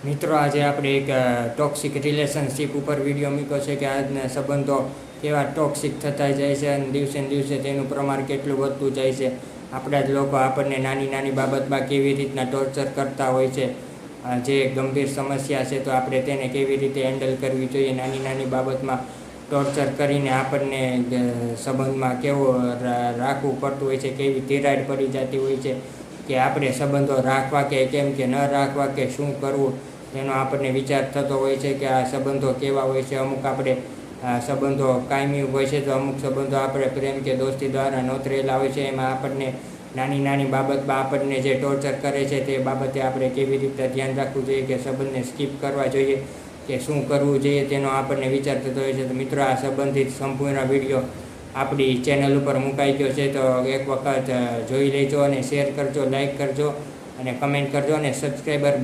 મિત્રો, આજે આપણે એક ટોક્સિક રિલેશનશિપ ઉપર વિડીયો મૂક્યો છે કે આજના સંબંધો કેવા ટોક્સિક થતા જાય છે અને દિવસે ને દિવસે તેનું પ્રમાણ કેટલું વધતું જાય છે. આપણા જ લોકો આપણને નાની નાની બાબતમાં કેવી રીતના ટોર્ચર કરતા હોય છે. જે ગંભીર સમસ્યા છે તો આપણે તેને કેવી રીતે હેન્ડલ કરવી જોઈએ. નાની નાની બાબતમાં ટોર્ચર કરીને આપણને સંબંધમાં કેવો રાખવું પડતું હોય છે, કેવી તિરાડ પડી જતી હોય છે કે આપણે સંબંધો રાખવા કે કેમ કે ન રાખવા કે શું કરવું એનો આપણને વિચાર થતો હોય છે કે આ સંબંધો કેવા હોય છે. અમુક આપણે સંબંધો કાયમી હોય છે તો અમુક સંબંધો આપણે પ્રેમ કે દોસ્તી દ્વારા નોતરેલા હોય છે. એમાં આપણને નાની નાની બાબતમાં આપણને જે ટોર્ચર કરે છે તે બાબતે આપણે કેવી રીતે ધ્યાન રાખવું જોઈએ કે સંબંધને સ્કીપ કરવા જોઈએ કે શું કરવું જોઈએ તેનો આપણને વિચાર થતો હોય છે. તો મિત્રો, આ સંબંધિત સંપૂર્ણ વિડીયો આપણી ચેનલ ઉપર મુકાઈ ગયો છે, તો એક વખત જોઈ લેજો અને શેર કરજો, લાઈક કરજો અને કમેન્ટ કરજો અને સબસ્ક્રાઈબર